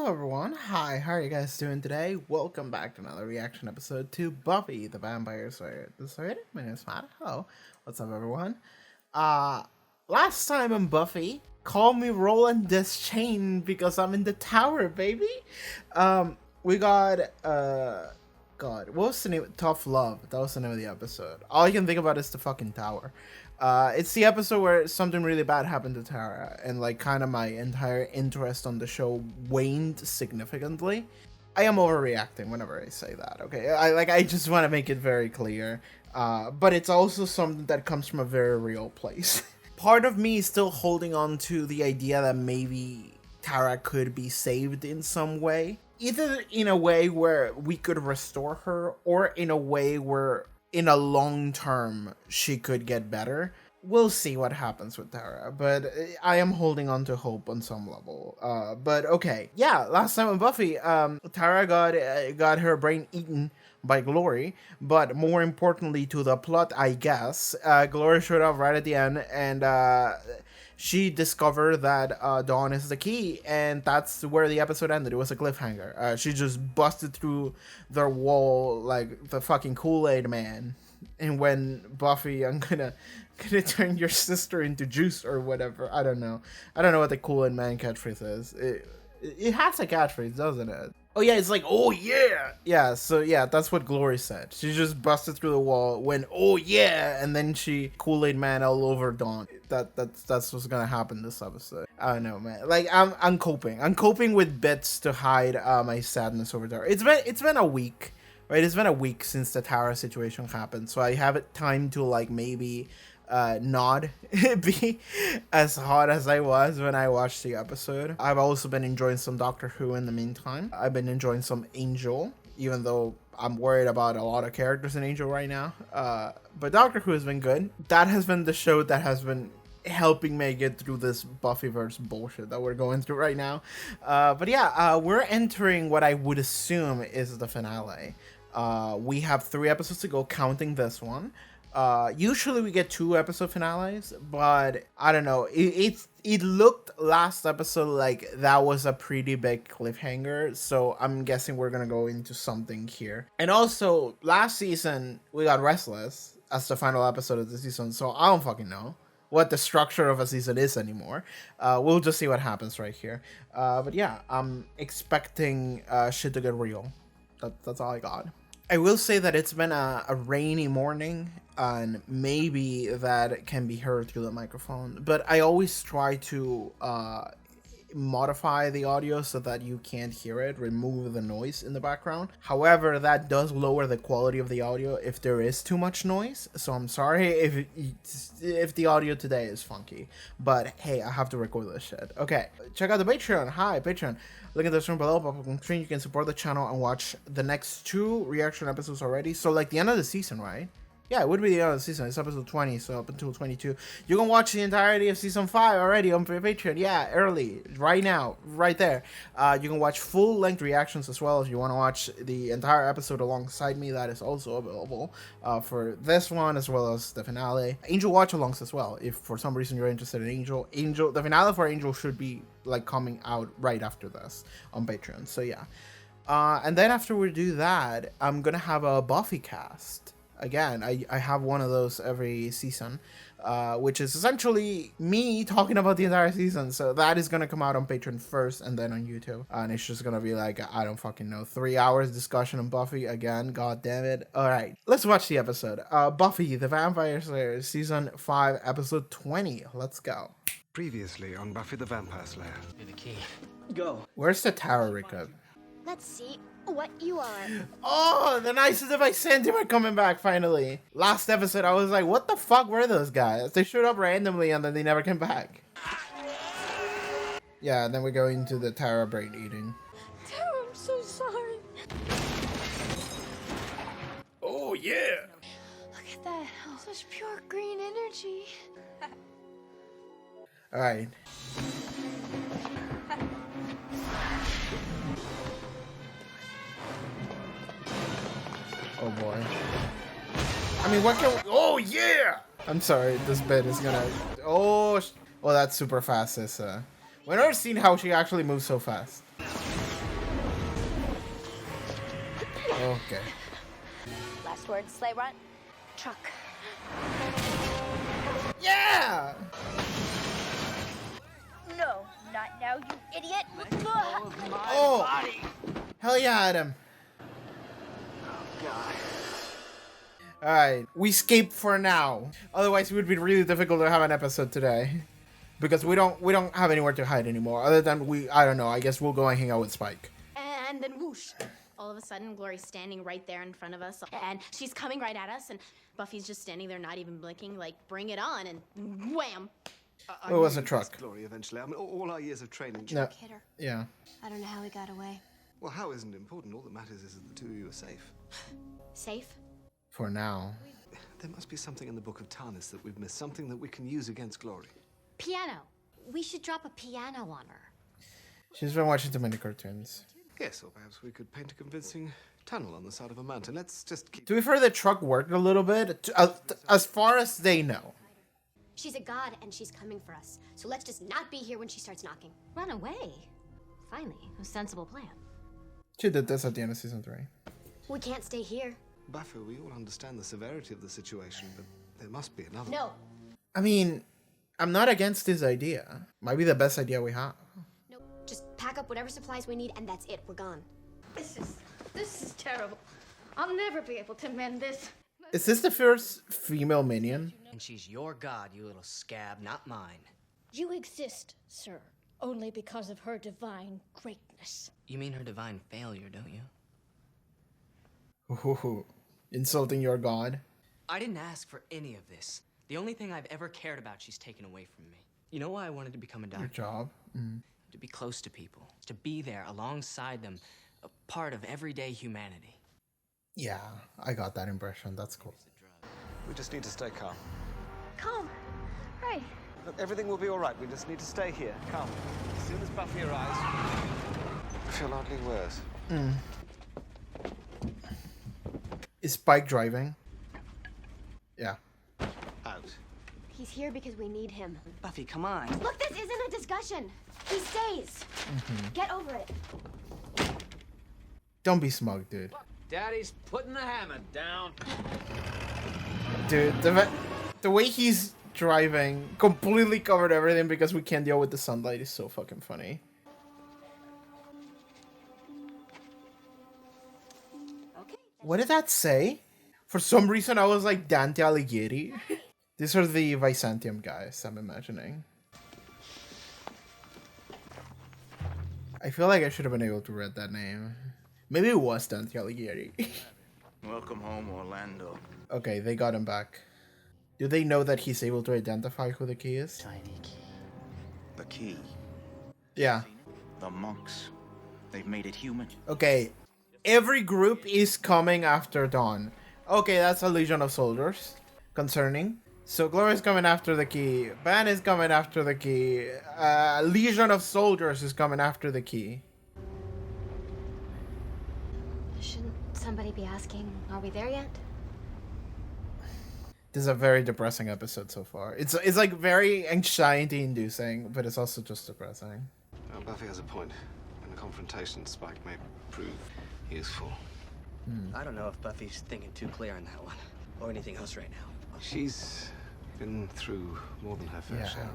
everyone. Hi, how are you guys doing today? Welcome back to another reaction episode to Buffy the Vampire Slayer. My name is Matt. Hello. What's up, everyone? Last time on Buffy, call me rolling this chain because I'm in the tower, baby. We got God, what was the name? Tough Love. That was the name of the episode. All I can think about is the fucking tower. It's the episode where something really bad happened to Tara, and like kind of my entire interest on the show waned significantly. I am overreacting whenever I say that, okay? I just want to make it very clear. But it's also something that comes from a very real place. Part of me is still holding on to the idea that maybe Tara could be saved in some way. Either in a way where we could restore her, or in a way where in a long term she could get better. We'll see what happens with Tara, but I am holding on to hope on some level. But okay, yeah, last time on Buffy, Tara got her brain eaten by Glory, but more importantly to the plot, I guess, Glory showed up right at the end, and she discovered that Dawn is the key, and that's where the episode ended. It was a cliffhanger. She just busted through their wall like the fucking Kool-Aid man. And when Buffy, I'm gonna turn your sister into juice or whatever. I don't know what the Kool-Aid man catchphrase is. It has a catchphrase, doesn't it? Oh yeah, it's like, oh yeah! Yeah, so yeah, that's what Glory said. She just busted through the wall, went, oh yeah! And then she Kool-Aid man all over Dawn. That's what's gonna happen this episode. I don't know, man. Like, I'm coping. I'm coping with bits to hide my sadness over there. It's been a week, right? It's been a week since the Tara situation happened, so I have time to, like, maybe not be as hot as I was when I watched the episode. I've also been enjoying some Doctor Who in the meantime. I've been enjoying some Angel, even though I'm worried about a lot of characters in Angel right now. But Doctor Who has been good. That has been the show that has been helping me get through this Buffyverse bullshit that we're going through right now. But yeah, we're entering what I would assume is the finale. We have 3 episodes to go, counting this one. Usually we get 2 episode finales, but I don't know. It looked last episode like that was a pretty big cliffhanger, so I'm guessing we're gonna go into something here. And also, last season we got Restless as the final episode of the season, so I don't fucking know what the structure of a season is anymore. We'll just see what happens right here. But yeah, I'm expecting shit to get real. That's all I got. I will say that it's been a rainy morning, and maybe that can be heard through the microphone, but I always try to modify the audio so that you can't hear it, remove the noise in the background. However, that does lower the quality of the audio if there is too much noise, so I'm sorry if the audio today is funky, but hey, I have to record this shit. Okay, check out the Patreon. Hi, Patreon. Link in the description below, pop up on screen. You can support the channel and watch the next 2 reaction episodes already. So like the end of the season, right? Yeah, it would be the end of the season. It's episode 20, so up until 22. You can watch the entirety of season 5 already on Patreon. Yeah, early, right now, right there. You can watch full-length reactions as well if you want to watch the entire episode alongside me. That is also available for this one as well as the finale. Angel watch-alongs as well. If for some reason you're interested in Angel, the finale for Angel should be like coming out right after this on Patreon. So yeah, and then after we do that, I'm gonna have a Buffy cast. Again, I have one of those every season, which is essentially me talking about the entire season. So that is going to come out on Patreon first and then on YouTube. And it's just going to be like, I don't fucking know, 3 hours discussion on Buffy again. God damn it. All right, let's watch the episode. Buffy the Vampire Slayer, season 5, episode 20. Let's go. Previously on Buffy the Vampire Slayer. You're the key. Go. Where's the tower recap? Let's see what you are. Oh, the Nicest of my Sandy are coming back finally. Last episode, I was like, what the fuck were those guys? They showed up randomly and then they never came back. Yeah, and then we go into the Tara brain eating. Tara, I'm so sorry. Oh, yeah. Look at that. Such pure green energy. All right. Oh boy. I mean, what can we... Oh yeah! I'm sorry, this bit is gonna... Oh, that's super fast, Issa. We've never seen how she actually moves so fast. Okay. Last word, sleigh run. Truck. Yeah! No, not now, you idiot. Oh! Hell yeah, Adam. Alright, we escaped for now. Otherwise, it would be really difficult to have an episode today. Because we don't have anywhere to hide anymore. Other than I don't know, I guess we'll go and hang out with Spike. And then whoosh. All of a sudden, Glory's standing right there in front of us. And she's coming right at us. And Buffy's just standing there, not even blinking. Like, bring it on. And wham. It was a truck. Glory eventually. I mean, all our years of training. No. Hit her. Yeah. I don't know how he got away. Well, how isn't important. All that matters is that the two of you are safe. Safe? For now. There must be something in the Book of Tarnis that we've missed. Something that we can use against Glory. Piano. We should drop a piano on her. She's been watching too many cartoons. Yes, or perhaps we could paint a convincing tunnel on the side of a mountain. Let's just keep... To be fair, the truck worked a little bit. As far as they know. She's a god and she's coming for us. So let's just not be here when she starts knocking. Run away. Finally, a sensible plan. She did this at the end of season 3. We can't stay here. Buffy, we all understand the severity of the situation, but there must be another. No. I mean, I'm not against this idea. Might be the best idea we have. No. Just pack up whatever supplies we need and that's it. We're gone. This is terrible. I'll never be able to mend this. Is this the first female minion? And she's your god, you little scab, not mine. You exist, sir, only because of her divine greatness. You mean her divine failure, don't you? Ooh, insulting your god. I didn't ask for any of this. The only thing I've ever cared about, she's taken away from me. You know why I wanted to become a Your doctor? job. To be close to people. To be there alongside them. A part of everyday humanity. Yeah, I got that impression. That's cool. We just need to stay calm. Calm. Right. Look, everything will be all right. We just need to stay here, calm. As soon as Buffy arrives, I feel oddly worse. Is Spike driving? Yeah. Out. He's here because we need him. Buffy, come on. Look, this isn't a discussion. He stays. Get over it. Don't be smug, dude. Daddy's putting the hammer down. Dude, the way he's driving, completely covered everything because we can't deal with the sunlight is so fucking funny. Okay. What did that say? For some reason, I was like Dante Alighieri. These are the Byzantium guys, I'm imagining. I feel like I should have been able to read that name. Maybe it was Dante Alighieri. Welcome home, Orlando. Okay, they got him back. Do they know that he's able to identify who the key is? Tiny key. The key. Yeah. The monks. They've made it human. Okay, every group is coming after Dawn. Okay, that's a legion of soldiers. Concerning. So Gloria's coming after the key. Ban is coming after the key. Legion of soldiers is coming after the key. Shouldn't somebody be asking, are we there yet? This is a very depressing episode so far. It's like very anxiety-inducing, but it's also just depressing. Now, Buffy has a point. In a confrontation, Spike may prove useful. I don't know if Buffy's thinking too clear on that one. Or anything else right now. She's been through more than her fair Yeah. share.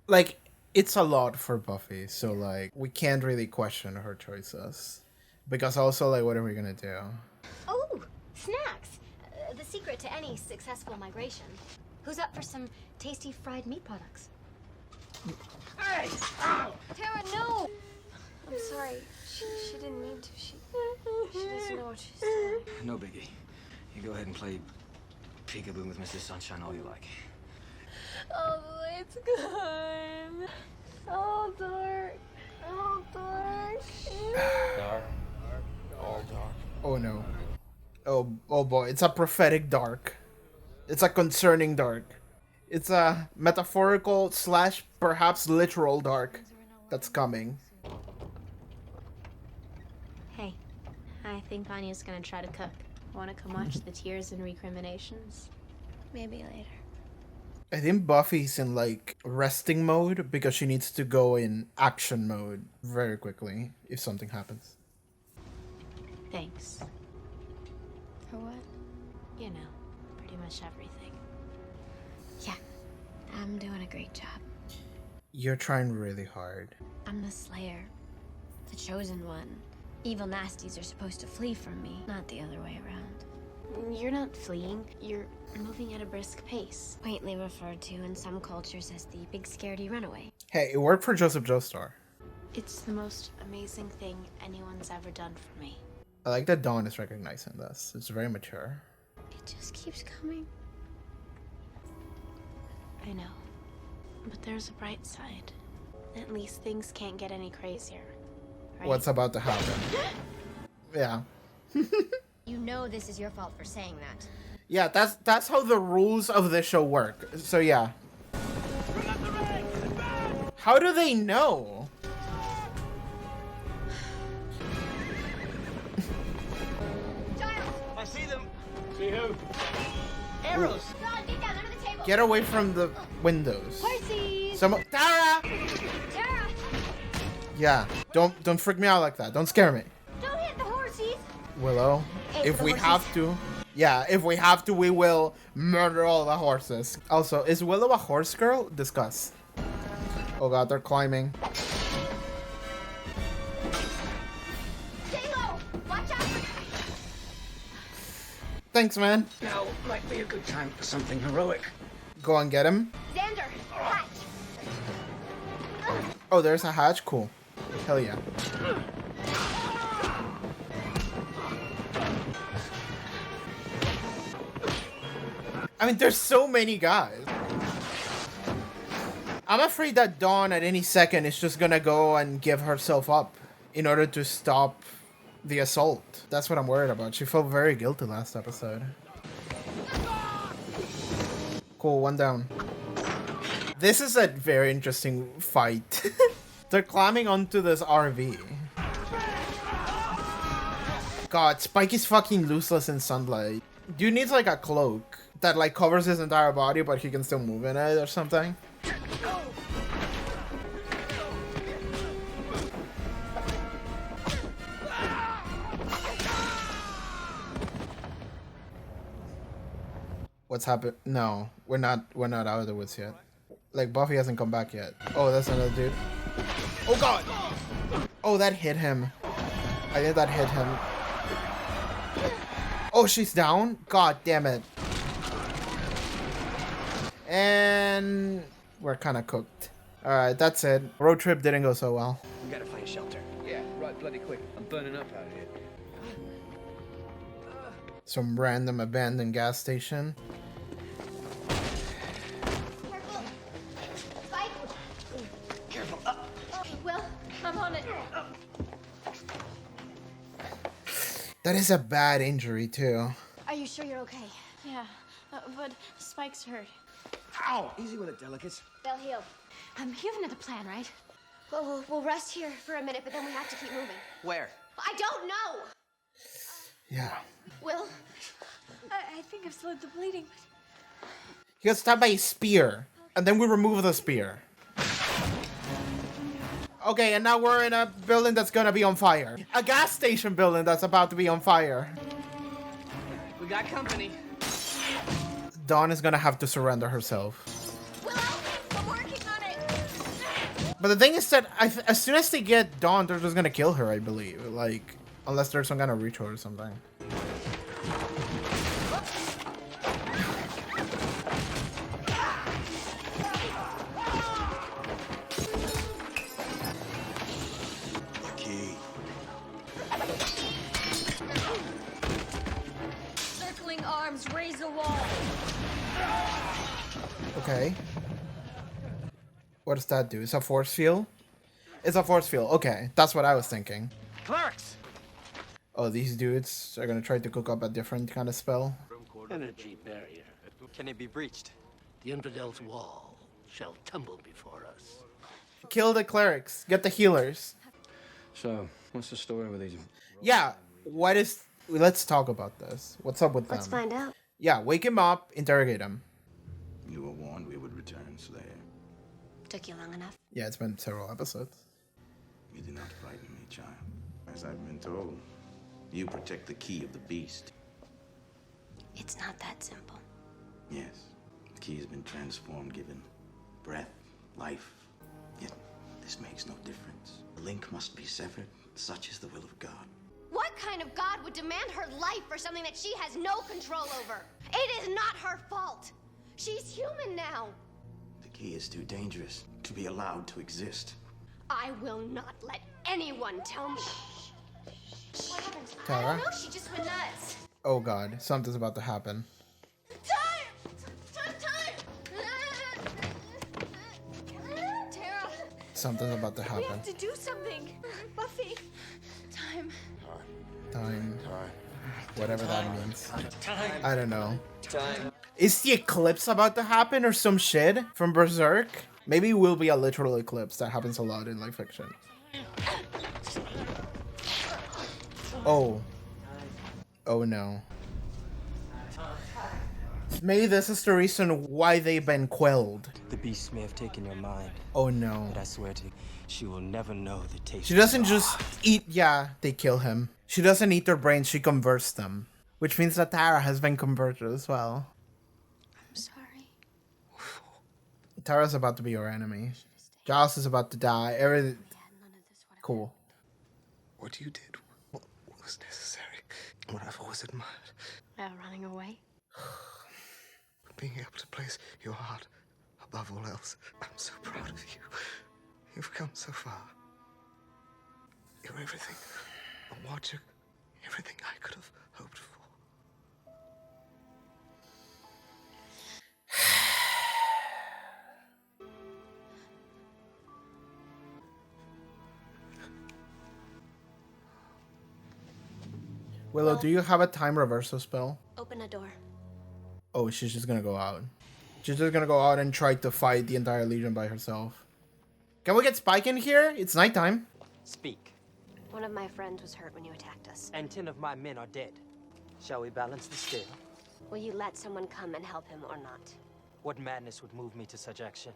Like, it's a lot for Buffy, so like we can't really question her choices. Because also, like, what are we gonna do? Oh, snacks. The secret to any successful migration. Who's up for some tasty fried meat products? Hey! Ow! Tara, no! I'm sorry. She didn't mean to. She doesn't know what she's doing. No biggie. You go ahead and play peekaboo with Mr. Sunshine all you like. Oh, the light's gone. Oh, dark. Oh, dark. Dark. All dark. Oh no. Oh boy, it's a prophetic dark. It's a concerning dark. It's a metaphorical / perhaps literal dark that's coming. Hey, I think Vanya's gonna try to cook. Wanna come watch the tears and recriminations? Maybe later. I think Buffy's in like resting mode because she needs to go in action mode very quickly if something happens. Thanks. For what? You know, pretty much everything. Yeah, I'm doing a great job. You're trying really hard. I'm the Slayer, the chosen one. Evil nasties are supposed to flee from me, not the other way around. You're not fleeing, you're moving at a brisk pace. Quaintly referred to in some cultures as the big scaredy runaway. Hey, it worked for Joseph Joestar. It's the most amazing thing anyone's ever done for me. I like that Dawn is recognizing this. It's very mature. It just keeps coming. I know. But there's a bright side. At least things can't get any crazier. Right? What's about to happen? Yeah. You know this is your fault for saying that. Yeah, that's how the rules of this show work. So yeah. How do they know? I see them. See who? Arrows. Ron, get down under the table. Get away from the windows. Horsey! Tara! Tara! Yeah, don't freak me out like that. Don't scare me. Don't hit the horses! Willow, if the we horses. have to. Yeah, if we have to, we will murder all the horses. Also, is Willow a horse girl? Discuss. Oh god, they're climbing. Stay low! Watch out! Thanks, man. Now might be a good time for something heroic. Go and get him. Xander! Hatch! Oh, there's a hatch? Cool. Hell yeah. I mean, there's so many guys. I'm afraid that Dawn at any second is just gonna go and give herself up in order to stop the assault. That's what I'm worried about. She felt very guilty last episode. Cool, one down. This is a very interesting fight. They're climbing onto this RV. God, Spike is fucking useless in sunlight. Dude needs like a cloak that like covers his entire body, but he can still move in it or something. What's happened? No, we're not out of the woods yet. Like Buffy hasn't come back yet. Oh, that's another dude. Oh god! Oh, that hit him. I think that hit him. Oh, she's down? God damn it. And we're kind of cooked. Alright, that's it. Road trip didn't go so well. We gotta find shelter. Yeah, right, bloody quick. I'm burning up out here. Some random abandoned gas station. Careful! Spike! Careful. Will, I'm on it. That is a bad injury too. Are you sure you're okay? Yeah, but Spike's hurt. Ow! Easy with it, delicates. They'll heal. You have another plan, right? Well, we'll rest here for a minute, but then we have to keep moving. Where? I don't know! Yeah. Will? I think I've slowed the bleeding. He got stabbed by a spear. And then we remove the spear. Okay, and now we're in a building that's gonna be on fire. A gas station building that's about to be on fire. We got company. Dawn is gonna have to surrender herself. Willow, I'm working on it! But the thing is that as soon as they get Dawn, they're just gonna kill her, I believe. Like, unless there's some kind of ritual or something. The key. Circling arms, raise a wall. Okay. What does that do? It's a force field? It's a force field. Okay, that's what I was thinking. Clerics! Oh, these dudes are gonna try to cook up a different kind of spell. Energy barrier. Can it be breached? The infidel's wall shall tumble before us. Kill the clerics. Get the healers. So, what's the story with these? Yeah, what is... Let's talk about this. What's up with them? Let's find out. Yeah, wake him up, interrogate him. You were warned we would return, Slayer. Took you long enough. Yeah, it's been several episodes. You did not frighten me, child. As I've been told, you protect the key of the beast. It's not that simple. Yes, the key has been transformed, given breath, life. Yet this makes no difference. The link must be severed. Such is the will of God. What kind of God would demand her life for something that she has no control over? It is not her fault. She's human now. The key is too dangerous to be allowed to exist. I will not let anyone tell me. What happened? I Tara? don't know. She just went nuts. Oh god, something's about to happen. Time! Tara! Something's about to We happen. have to do something. Buffy. Time. Time. Time. Whatever that means. I don't know. Is the eclipse about to happen or some shit from Berserk? Maybe it will be a literal eclipse. That happens a lot in like fiction. Oh. Oh no. Maybe this is the reason why they've been quelled. The beast may have taken your mind, Oh no. but I swear to you, she will never know the taste. She doesn't just eat, yeah, they kill him. She doesn't eat their brains, she converts them. Which means that Tara has been converted as well. I'm sorry. Tara's about to be your enemy. Giles is about to die. Everything. Cool. What you did was necessary. What I've always admired, Running away? being able to place your heart above all else. I'm so proud of you. You've come so far. You're everything a watcher, everything I could have hoped for. Willow, do you have a time reversal spell? Open a door. Oh, she's just gonna go out. She's just gonna go out and try to fight the entire Legion by herself. Can we get Spike in here? It's nighttime. Speak. One of my friends was hurt when you attacked us. And 10 of my men are dead. Shall we balance the scale? Will you let someone come and help him or not? What madness would move me to such action?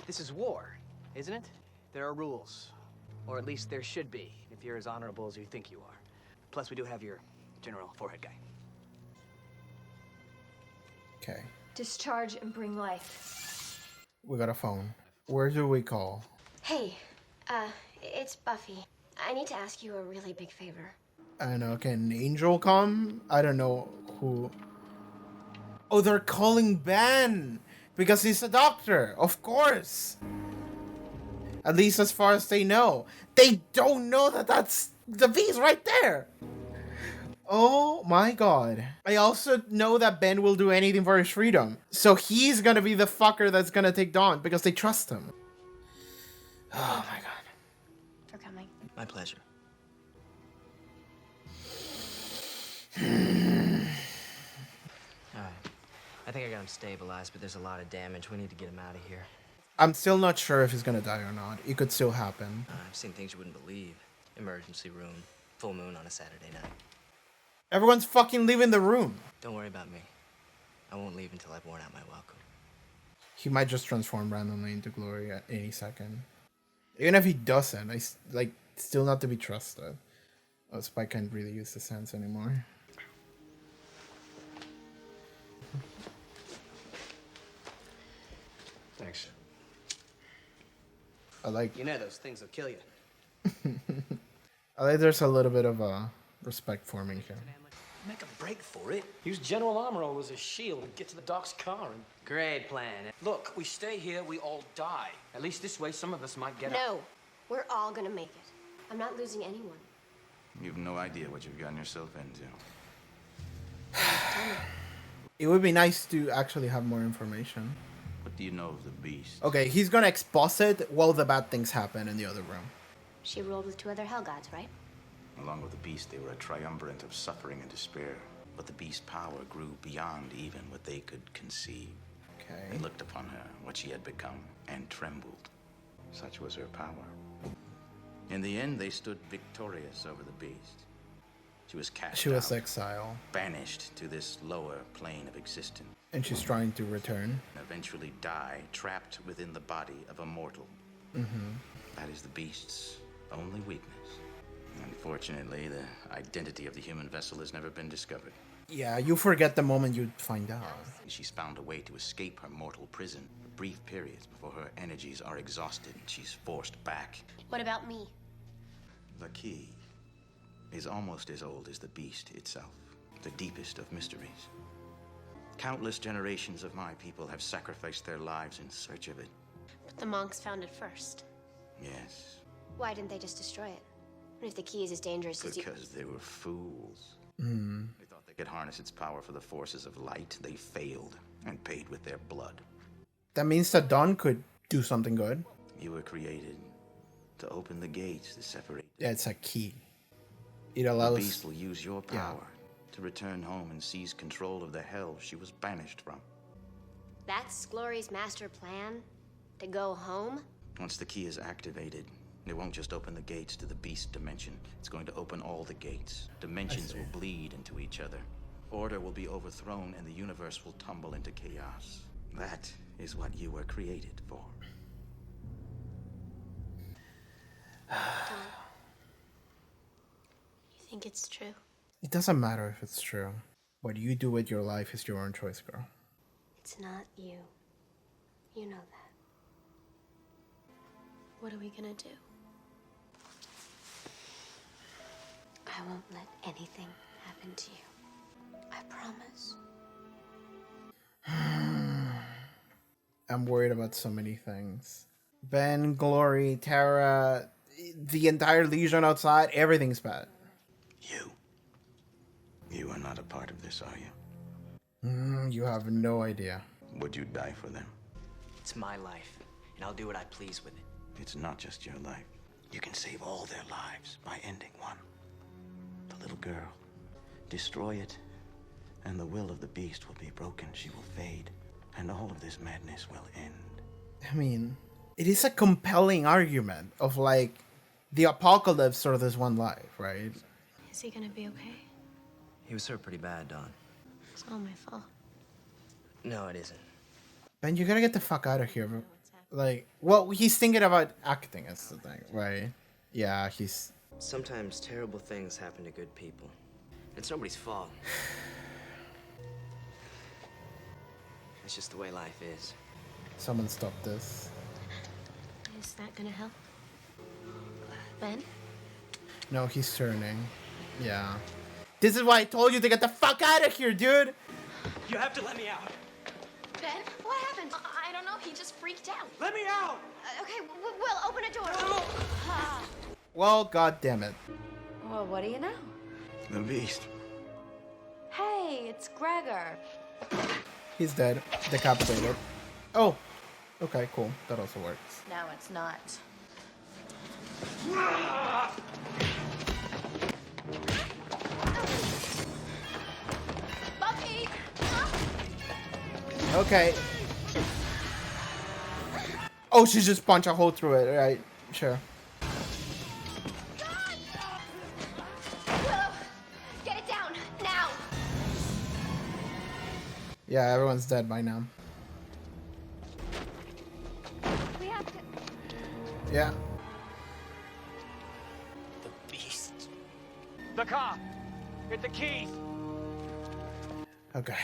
This is war, isn't it? There are rules. Or at least there should be, if you're as honorable as you think you are. Plus, we do have your general forehead guy. Okay. Discharge and bring life. We got a phone. Where do we call? Hey, it's Buffy. I need to ask you a really big favor. I don't know. Can Angel come? I don't know who. Oh, they're calling Ben because he's a doctor. Of course. At least as far as they know. They don't know that that's the beast right there. Oh my god. I also know that Ben will do anything for his freedom. So he's gonna be the fucker that's gonna take Dawn because they trust him. Oh my god. For coming. My pleasure. Alright. I think I got him stabilized, but there's a lot of damage. We need to get him out of here. I'm still not sure if he's gonna die or not. It could still happen. I've seen things you wouldn't believe. Emergency room. Full moon on a Saturday night. Everyone's fucking leaving the room. Don't worry about me. I won't leave until I've worn out my welcome. He might just transform randomly into Glory at any second. Even if he doesn't, still not to be trusted. Oh, Spike can't really use the sense anymore. Thanks. I like. You know those things will kill you. I like. There's a little bit of respect forming here. Make a break for it. Use General Armorall as a shield and get to the doc's car and... Great plan. Look, we stay here, we all die. At least this way some of us might get out. No, we're all gonna make it. I'm not losing anyone. You've no idea what you've gotten yourself into. It would be nice to actually have more information. What do you know of the beast? Okay, he's gonna exposit while the bad things happen in the other room. She ruled with 2 other hell gods, right? Along with the beast, they were a triumvirate of suffering and despair. But the beast's power grew beyond even what they could conceive. Okay. They looked upon her, what she had become, and trembled. Such was her power. In the end, they stood victorious over the beast. She was cast She was out, exiled. banished to this lower plane of existence. And she's trying to return. And eventually die, trapped within the body of a mortal. Mm-hmm. That is the beast's only weakness. Unfortunately, the identity of the human vessel has never been discovered. Yeah, you forget the moment you find out. She's found a way to escape her mortal prison for brief periods before her energies are exhausted and she's forced back. What about me? The key is almost as old as the beast itself, the deepest of mysteries. Countless generations of my people have sacrificed their lives in search of it. But the monks found it first. Yes, Why didn't they just destroy it? What if the key is as dangerous as you... because they were fools. Hmm. They thought they could harness its power for the forces of light. They failed and paid with their blood. That means that Dawn could do something good. You were created to open the gates to separate. Yeah, it's a key. It The allows... beast will use your power to return home and seize control of the hell she was banished from. That's Glory's master plan? To go home? Once the key is activated, it won't just open the gates to the beast dimension. It's going to open all the gates. Dimensions will bleed into each other. Order will be overthrown and the universe will tumble into chaos. That is what you were created for. You think it's true? It doesn't matter if it's true. What you do with your life is your own choice, girl. It's not you. You know that. What are we gonna do? I won't let anything happen to you. I promise. I'm worried about so many things. Ben, Glory, Tara, the entire Legion outside, everything's bad. You are not a part of this, are you? You have no idea. Would you die for them? It's my life, and I'll do what I please with it. It's not just your life. You can save all their lives by ending one. The little girl. Destroy it, and the will of the beast will be broken. She will fade, and all of this madness will end. I mean, it is a compelling argument of like the apocalypse or this one life, right? Is he gonna be okay? He was hurt pretty bad, Don. It's all my fault. No, it isn't. Ben, you gotta get the fuck out of here. Like, well, he's thinking about acting is the thing, right? Yeah, he's... Sometimes terrible things happen to good people. It's nobody's fault. It's just the way life is. Someone stop this. Is that gonna help? Ben? No, he's turning. Yeah. This is why I told you to get the fuck out of here, dude! You have to let me out. Ben, what happened? I don't know. He just freaked out. Let me out! Okay, Will, open a door. Well, god damn it. Well, what do you know? The beast. Hey, it's Gregor. He's dead. Decapitated. Oh. Okay, cool. That also works. No, it's not. Buffy! Okay. Oh, she just punched a hole through it. Right. Sure. Willow, get it down, now! Yeah, everyone's dead by now. We have to... Yeah. The beast. The car! Get the keys! Okay.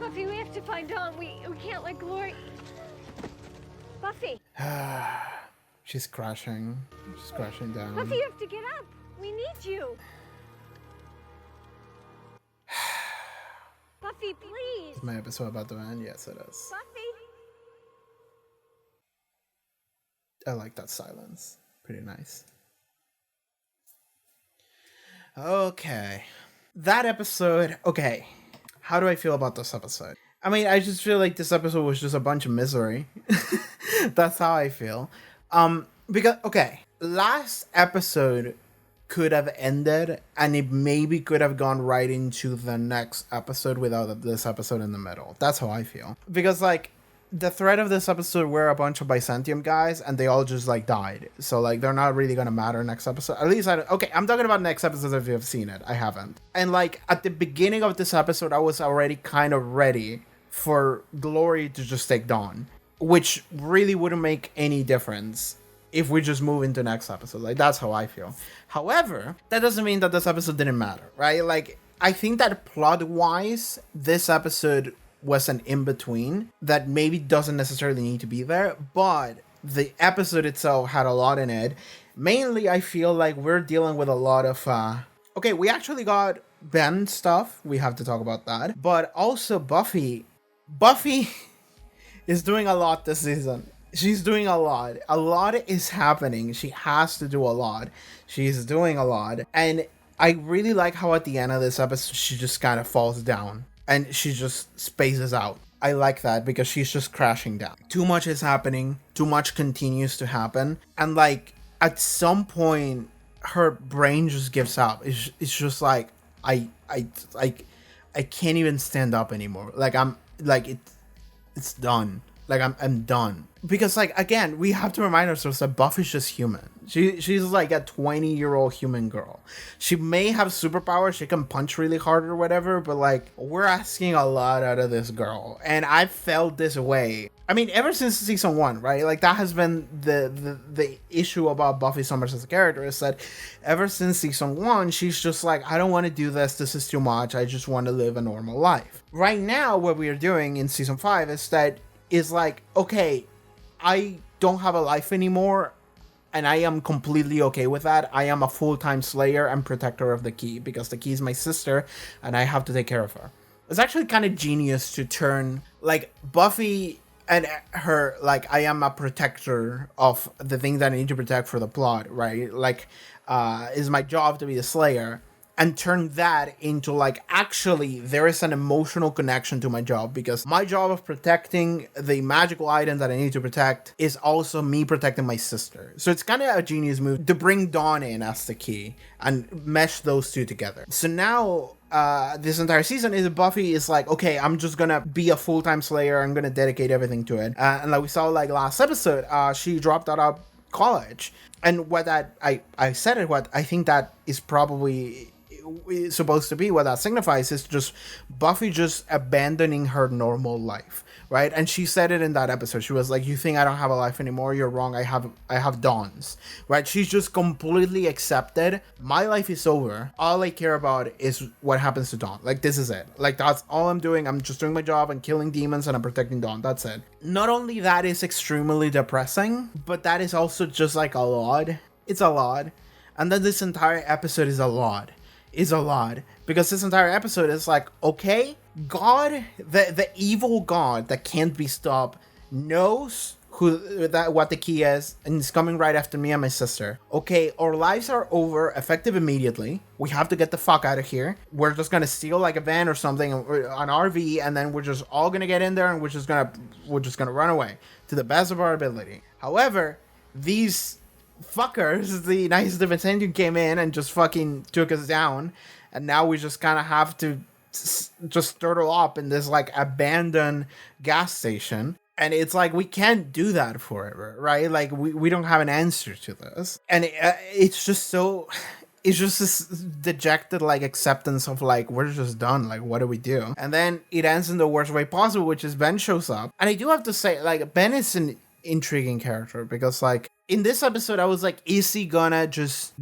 Buffy, we have to find Dawn. We can't let Glory... Buffy! She's crashing. She's crashing down. Buffy, you have to get up! We need you! Buffy, please! Is my episode about to end? Yes, it is. Buffy! I like that silence. Pretty nice. Okay. That episode... Okay. How do I feel about this episode? I mean, I just feel like this episode was just a bunch of misery. That's how I feel. Because, okay, last episode could have ended and it maybe could have gone right into the next episode without this episode in the middle. That's how I feel. Because, like, the thread of this episode were a bunch of Byzantium guys and they all just, like, died. So, like, they're not really gonna matter next episode. At least I don't... Okay, I'm talking about next episode if you've seen it. I haven't. And, like, at the beginning of this episode, I was already kind of ready for Glory to just take Dawn, which really wouldn't make any difference if we just move into next episode. Like, that's how I feel. However, that doesn't mean that this episode didn't matter, right? Like, I think that plot-wise, this episode was an in-between that maybe doesn't necessarily need to be there, but the episode itself had a lot in it. Mainly, I feel like we're dealing with a lot of... okay, we actually got Ben stuff. We have to talk about that. But also Buffy. Buffy is doing a lot this season. She's doing a lot. A lot is happening. She has to do a lot. She's doing a lot. And I really like how at the end of this episode, she just kind of falls down. And she just spaces out. I like that because she's just crashing down. Too much is happening. Too much continues to happen. And like, at some point, her brain just gives up. It's just like, I can't even stand up anymore. Like, I'm like, it's done. Like, I'm done. Because, like, again, we have to remind ourselves that Buffy's just human. She's like a 20-year-old human girl. She may have superpowers. She can punch really hard or whatever. But, like, we're asking a lot out of this girl. And I felt this way. I mean, ever since season 1, right? Like, that has been the issue about Buffy Summers as a character, is that ever since season 1, she's just like, I don't want to do this. This is too much. I just want to live a normal life. Right now, what we are doing in season 5 is that is like, okay, I don't have a life anymore, and I am completely okay with that. I am a full-time slayer and protector of the key, because the key is my sister, and I have to take care of her. It's actually kind of genius to turn, like, Buffy and her, like, I am a protector of the thing that I need to protect for the plot, right? Like, is my job to be a slayer, and turn that into, like, actually, there is an emotional connection to my job, because my job of protecting the magical item that I need to protect is also me protecting my sister. So it's kind of a genius move to bring Dawn in as the key and mesh those two together. So now, this entire season is Buffy is like, okay, I'm just gonna be a full-time slayer. I'm gonna dedicate everything to it. And like we saw, like, last episode, she dropped out of college. And what that, I said it, what I think that is probably supposed to be, what that signifies is just Buffy just abandoning her normal life, right? And she said it in that episode. She was like, you think I don't have a life anymore? You're wrong. I have Dawn's, right? She's just completely accepted. My life is over. All I care about is what happens to Dawn. Like, this is it. Like, that's all I'm doing. I'm just doing my job and killing demons, and I'm protecting Dawn. That's it. Not only that is extremely depressing, but that is also just like a lot. It's a lot. And then this entire episode is a lot. Because this entire episode is like, okay, God, the evil God that can't be stopped, knows what the key is, and is coming right after me and my sister. Okay, our lives are over, effective immediately. We have to get the fuck out of here. We're just gonna steal like a van or something, an RV, and then we're just all gonna get in there, and we're just gonna run away to the best of our ability. However, these fuckers, the United Defense Engine, came in and just fucking took us down, and now we just kind of have to just turtle up in this like abandoned gas station, and it's like we can't do that forever, right? Like we don't have an answer to this, and it's just so, it's just this dejected like acceptance of like, we're just done, like what do we do? And then it ends in the worst way possible, which is Ben shows up. And I do have to say, like, Ben is an intriguing character, because like in this episode I was like, is he gonna just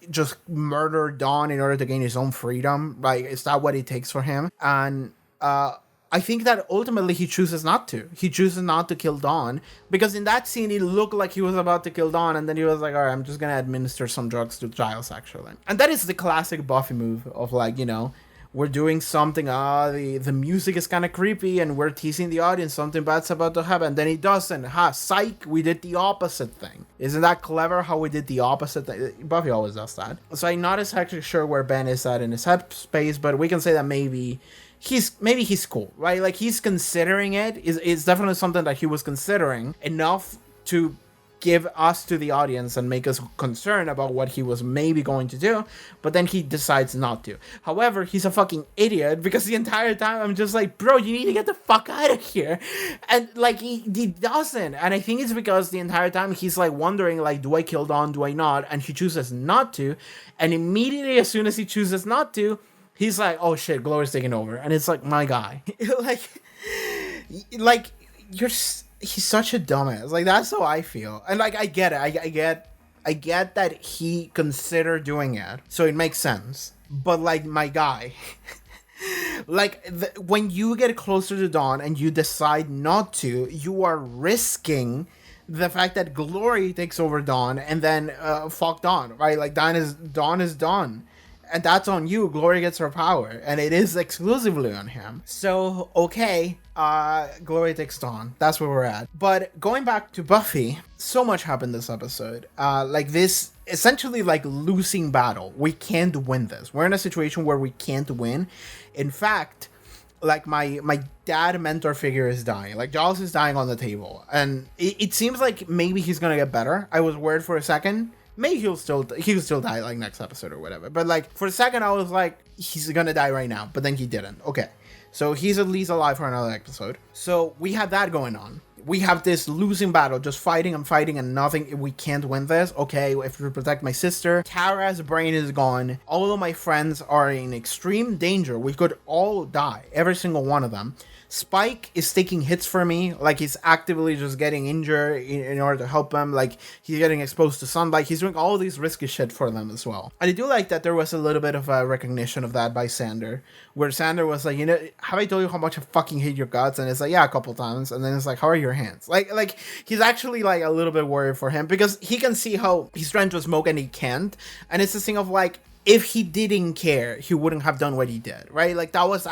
just murder Dawn in order to gain his own freedom? Like, is that what it takes for him? And I think that ultimately he chooses not to. He chooses not to kill Dawn, because in that scene it looked like he was about to kill Dawn, and then he was like, all right, I'm just gonna administer some drugs to Giles, actually. And that is the classic Buffy move of like, you know, we're doing something, the music is kind of creepy, and we're teasing the audience, something bad's about to happen. Then he doesn't. Psych, we did the opposite thing. Isn't that clever how we did the opposite thing? Buffy always does that. So I'm not exactly sure where Ben is at in his headspace, but we can say that maybe he's cool, right? Like, he's considering it. It's definitely something that he was considering enough to give us to the audience and make us concerned about what he was maybe going to do, but then he decides not to. However, he's a fucking idiot, because the entire time I'm just like, bro, you need to get the fuck out of here. And like, he doesn't. And I think it's because the entire time he's like wondering, like, do I kill Dawn, do I not? And he chooses not to. And immediately as soon as he chooses not to, he's like, oh shit, Glory's taking over. And it's like, my guy. like you're he's such a dumbass. Like, that's how I feel. And like, I get it. I get that he considered doing it, so it makes sense. But like, my guy, like when you get closer to Dawn and you decide not to, you are risking the fact that Glory takes over Dawn and then fuck Dawn, right? Like Dawn is Dawn. And that's on you. Glory gets her power, and it is exclusively on him. So, okay, Glory takes Dawn. That's where we're at. But going back to Buffy, so much happened this episode. Like this, essentially like losing battle. We can't win this. We're in a situation where we can't win. In fact, like my dad mentor figure is dying. Like Giles is dying on the table, and it seems like maybe he's gonna get better. I was worried for a second. Maybe he'll still die like next episode or whatever. But like for a second I was like, he's gonna die right now, but then he didn't. Okay, so he's at least alive for another episode. So we have that going on. We have this losing battle, just fighting and nothing. We can't win this. Okay, if we protect my sister, Kara's brain is gone. All of my friends are in extreme danger. We could all die, every single one of them. Spike is taking hits for me, like he's actively just getting injured in order to help them, like he's getting exposed to sunlight, he's doing all these risky shit for them as well. And I do like that there was a little bit of a recognition of that by Sander, where Sander was like, you know, have I told you how much I fucking hate your guts? And it's like, yeah, a couple times. And then it's like, how are your hands? Like he's actually like a little bit worried for him, because he can see how he's trying to smoke and he can't. And it's this thing of like, if he didn't care, he wouldn't have done what he did, right? Like that was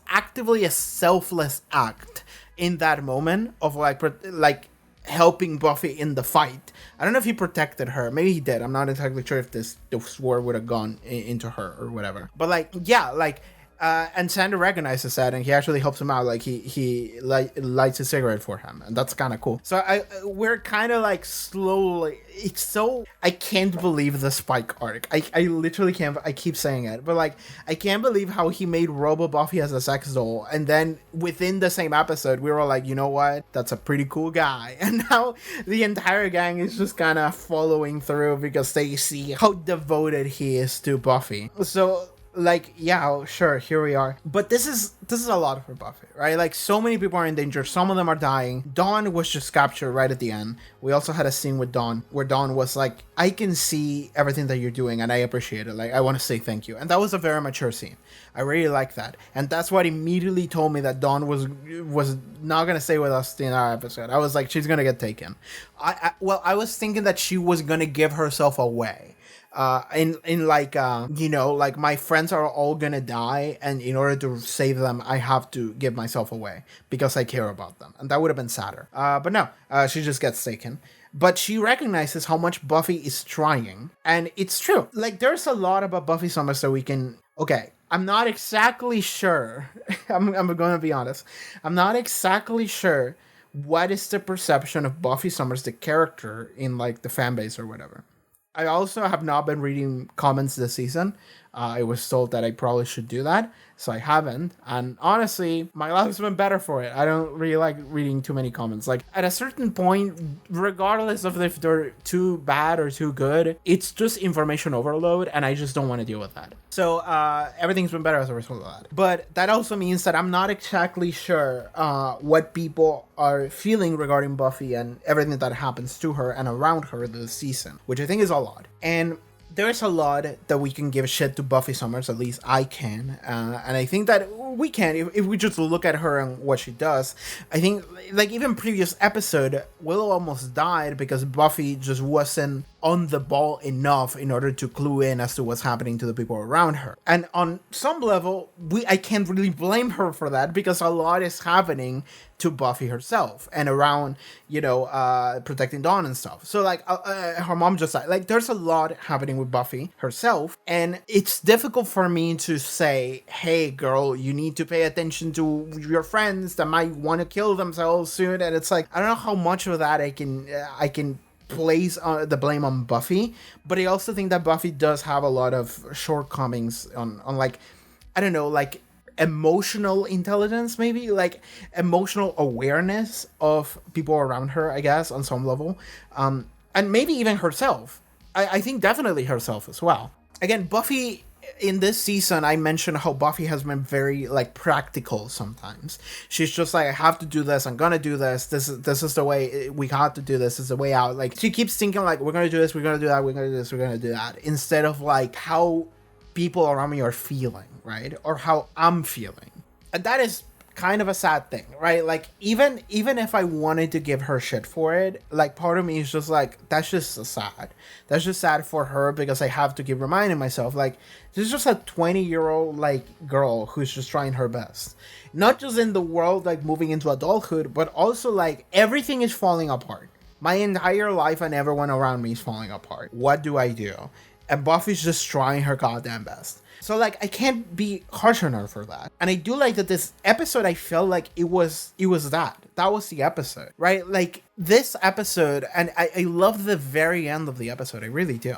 actively a selfless act in that moment of like helping Buffy in the fight. I don't know if he protected her. Maybe he did. I'm not exactly sure if this sword would have gone into her or whatever. But like, yeah, like. And Sander recognizes that, and he actually helps him out. Like he lights a cigarette for him, and that's kind of cool. So we're kind of like slowly. It's so, I can't believe the Spike arc. I literally can't. I keep saying it, but like I can't believe how he made Robo Buffy as a sex doll, and then within the same episode, we were all like, you know what? That's a pretty cool guy. And now the entire gang is just kind of following through because they see how devoted he is to Buffy. So. Like, yeah, sure, here we are. But this is a lot for Buffy, right? Like, so many people are in danger. Some of them are dying. Dawn was just captured right at the end. We also had a scene with Dawn where Dawn was like, I can see everything that you're doing and I appreciate it. Like, I want to say thank you. And that was a very mature scene. I really like that. And that's what immediately told me that Dawn was not going to stay with us the entire episode. I was like, she's going to get taken. I was thinking that she was going to give herself away. You know, like my friends are all gonna die, and in order to save them, I have to give myself away because I care about them, and that would have been sadder. But no, she just gets taken. But she recognizes how much Buffy is trying, and it's true. Like, there's a lot about Buffy Summers that we can. Okay, I'm not exactly sure. I'm gonna be honest. I'm not exactly sure what is the perception of Buffy Summers, the character, in like the fan base or whatever. I also have not been reading comments this season. I was told that I probably should do that, so I haven't. And honestly, my life's been better for it. I don't really like reading too many comments. Like, at a certain point, regardless of if they're too bad or too good, it's just information overload, and I just don't want to deal with that. So everything's been better as a result of that. But that also means that I'm not exactly sure what people are feeling regarding Buffy and everything that happens to her and around her this season, which I think is a lot. And there's a lot that we can give shit to Buffy Summers, at least I can. And I think that we can, if we just look at her and what she does. I think, like, even previous episode, Willow almost died because Buffy just wasn't on the ball enough in order to clue in as to what's happening to the people around her. And on some level, I can't really blame her for that, because a lot is happening to Buffy herself and around, you know, protecting Dawn and stuff. So like her mom just died. Like, there's a lot happening with Buffy herself, and it's difficult for me to say, hey girl, you need to pay attention to your friends that might want to kill themselves soon. And it's like, I don't know how much of that I can place the blame on Buffy, but I also think that Buffy does have a lot of shortcomings on like, I don't know, like emotional intelligence, maybe like emotional awareness of people around her, I guess, on some level, and maybe even herself. I think definitely herself as well. Again, Buffy in this season, I mentioned how Buffy has been very like practical sometimes. She's just like, I have to do this, I'm gonna do this, this is the way we have to do this is the way out. Like she keeps thinking like, we're gonna do this, we're gonna do that, we're gonna do this, we're gonna do that, instead of like how people around me are feeling, right? Or how I'm feeling. And that is kind of a sad thing, right? Like even if I wanted to give her shit for it, like part of me is just like, that's just so sad. That's just sad for her, because I have to keep reminding myself like, this is just a 20-year-old like girl who's just trying her best, not just in the world like moving into adulthood, but also like everything is falling apart. My entire life and everyone around me is falling apart. What do I do? And Buffy's just trying her goddamn best. So like I can't be harsh on her for that. And I do like that this episode, I felt like it was that was the episode, right? Like this episode, and I love the very end of the episode, I really do,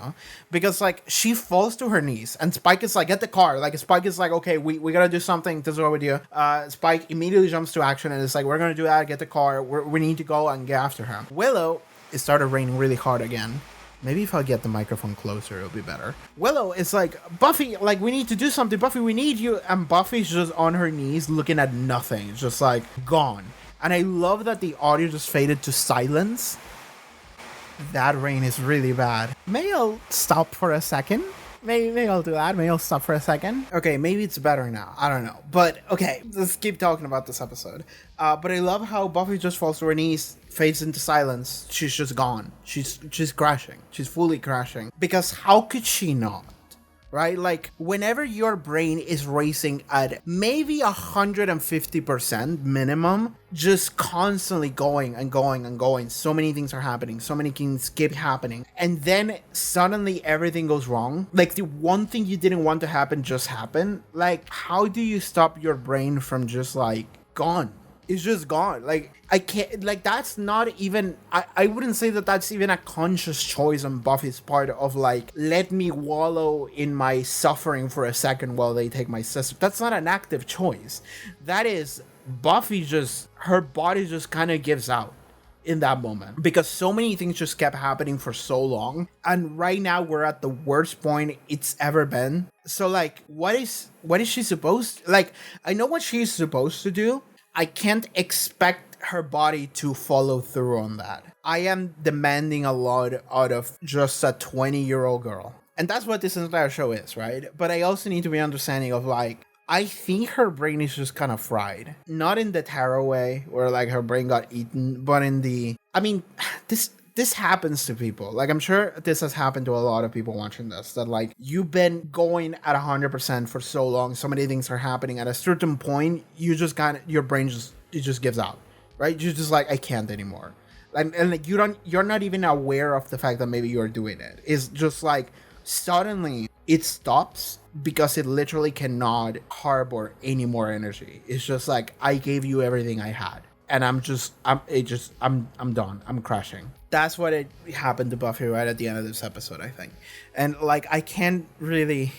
because like she falls to her knees and Spike is like, get the car. Like Spike is like, okay, we gotta do something, this is what we do. Spike immediately jumps to action and it's like, we're gonna do that, get the car, we need to go and get after her. Willow, it started raining really hard again. Maybe if I get the microphone closer, it'll be better. Willow is like, Buffy, like, we need to do something. Buffy, we need you. And Buffy's just on her knees looking at nothing. Just like, gone. And I love that the audio just faded to silence. That rain is really bad. Maybe I'll stop for a second. Maybe I'll do that. Maybe I'll stop for a second. Okay, maybe it's better now. I don't know. But, okay, let's keep talking about this episode. But I love how Buffy just falls to her knees, fades into silence. She's just gone. She's crashing. She's fully crashing. Because how could she not? Right? Like, whenever your brain is racing at maybe 150% minimum, just constantly going and going and going, so many things are happening, so many things keep happening, and then suddenly everything goes wrong. Like, the one thing you didn't want to happen just happened. Like, how do you stop your brain from just, like, gone? It's just gone. Like, I can't, like, that's not even, I wouldn't say that that's even a conscious choice on Buffy's part of, like, let me wallow in my suffering for a second while they take my sister. That's not an active choice. That is Buffy just, her body just kind of gives out in that moment, because so many things just kept happening for so long, and right now we're at the worst point it's ever been. So, like, what is she supposed to, like, I know what she's supposed to do. I can't expect her body to follow through on that. I am demanding a lot out of just a 20-year-old girl. And that's what this entire show is, right? But I also need to be understanding of, like, I think her brain is just kind of fried. Not in the tarot way, where, like, her brain got eaten, but in the... I mean, this happens to people. Like, I'm sure this has happened to a lot of people watching this, that, like, you've been going at 100% for so long, so many things are happening. At a certain point, you just your brain just gives out, right? You're just like, I can't anymore. And like, you're not even aware of the fact that maybe you're doing it. It's just like, suddenly it stops because it literally cannot harbor any more energy. It's just like, I gave you everything I had, and I'm done. I'm crashing. That's what it happened to Buffy right at the end of this episode, I think. And like, I can't really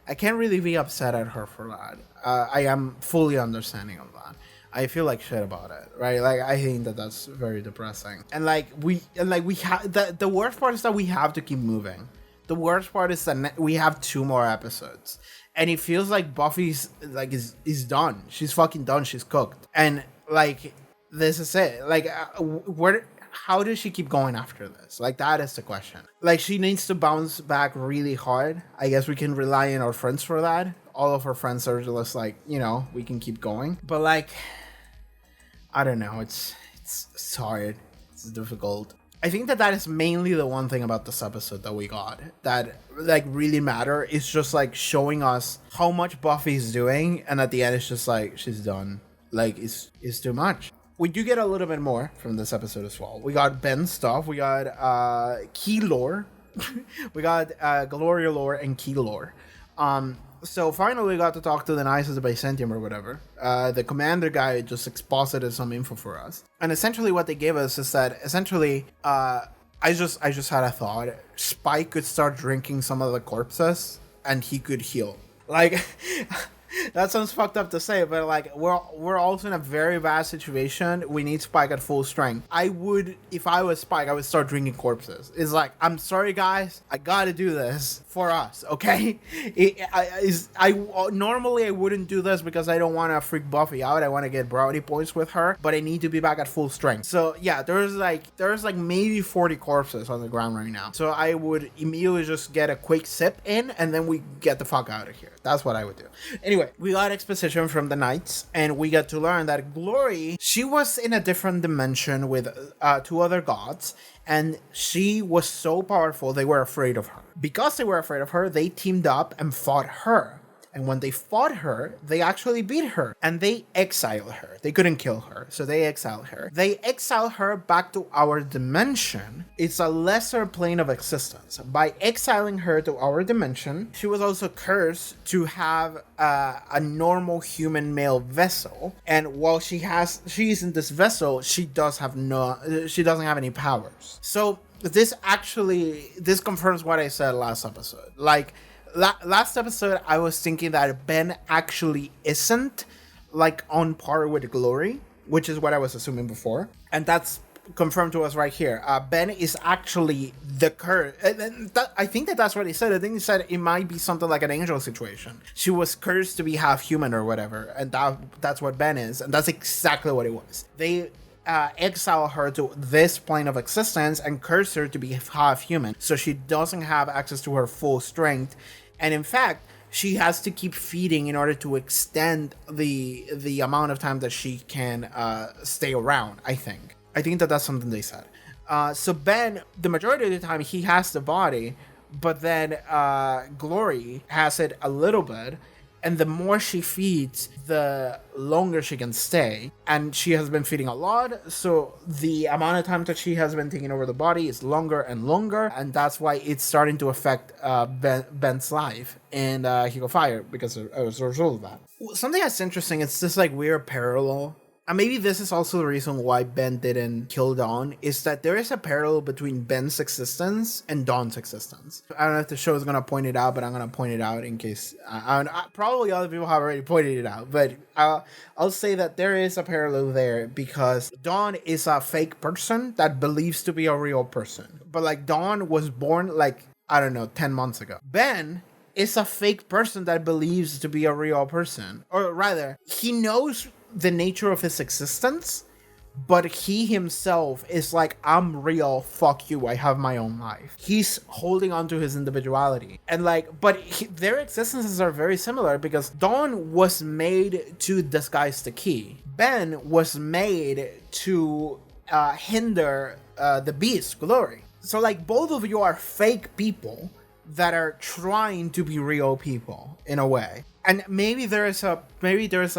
be upset at her for that. I am fully understanding of that. I feel like shit about it, right? Like, I think that that's very depressing. And like, we have the worst part is that we have to keep moving. The worst part is that we have 2 more episodes, and it feels like Buffy's like is done. She's fucking done. She's cooked. And like, this is it. Like, how does she keep going after this? Like, that is the question. Like, she needs to bounce back really hard. I guess we can rely on our friends for that. All of her friends are just like, you know, we can keep going. But like, I don't know. It's hard. It's difficult. I think that is mainly the one thing about this episode that we got that like really matter. Is just like showing us how much Buffy's doing, and at the end it's just like, she's done. Like, it's too much. We do get a little bit more from this episode as well. We got Ben's stuff. We got key lore. We got Gloria lore and key lore. So finally we got to talk to the Knights of the Byzantium or whatever. The commander guy just exposited some info for us. And essentially what they gave us is that essentially, I just had a thought. Spike could start drinking some of the corpses and he could heal. Like, that sounds fucked up to say, but like we're also in a very bad situation. We need Spike at full strength. I would, if I was Spike, I would start drinking corpses. It's like, I'm sorry guys, I gotta do this for us, okay? Normally I wouldn't do this because I don't want to freak Buffy out. I want to get brownie points with her, but I need to be back at full strength. So yeah, there's like maybe 40 corpses on the ground right now. So I would immediately just get a quick sip in, and then we get the fuck out of here. That's what I would do. Anyway, we got exposition from the Knights, and we get to learn that Glory, she was in a different dimension with two other gods, and she was so powerful they were afraid of her. Because they were afraid of her, they teamed up and fought her. And when they fought her, they actually beat her and they exiled her. They couldn't kill her, so they exiled her. They exiled her back to our dimension. It's a lesser plane of existence. By exiling her to our dimension, she was also cursed to have a normal human male vessel. And while she's in this vessel, she doesn't have any powers. So this confirms what I said last episode. Like, last episode, I was thinking that Ben actually isn't like on par with Glory, which is what I was assuming before, and that's confirmed to us right here. Ben is actually the curse. I think that's what he said. I think he said it might be something like an angel situation. She was cursed to be half human or whatever, and that's what Ben is, and that's exactly what it was. They exile her to this plane of existence and curse her to be half human, so she doesn't have access to her full strength. And in fact, she has to keep feeding in order to extend the amount of time that she can stay around, I think that that's something they said. So Ben, the majority of the time, he has the body, but then Glory has it a little bit. And the more she feeds, the longer she can stay. And she has been feeding a lot, so the amount of time that she has been taking over the body is longer and longer. And that's why it's starting to affect Ben's life. And he got fired because as a result of that. Something that's interesting, it's this like weird parallel. And maybe this is also the reason why Ben didn't kill Dawn, is that there is a parallel between Ben's existence and Dawn's existence. I don't know if the show is going to point it out, but I'm going to point it out in case... probably other people have already pointed it out, but I'll say that there is a parallel there because Dawn is a fake person that believes to be a real person. But like Dawn was born like, I don't know, 10 months ago. Ben is a fake person that believes to be a real person. Or rather, he knows the nature of his existence, but he himself is like, I'm real, fuck you, I have my own life. He's holding on to his individuality. And like, but their existences are very similar because Dawn was made to disguise the key. Ben was made to hinder the beast, Glory. So like, both of you are fake people that are trying to be real people in a way. And maybe there is a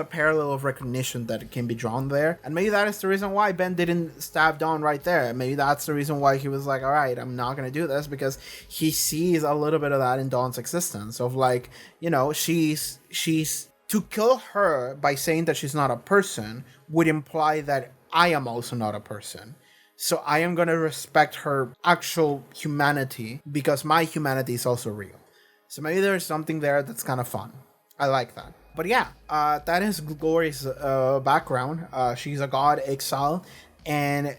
parallel of recognition that can be drawn there. And maybe that is the reason why Ben didn't stab Dawn right there. Maybe that's the reason why he was like, all right, I'm not going to do this, because he sees a little bit of that in Dawn's existence of like, you know, she's to kill her by saying that she's not a person would imply that I am also not a person. So I am going to respect her actual humanity because my humanity is also real. So maybe there's something there that's kind of fun. I like that. But yeah, that is Glory's background. She's a god exile. And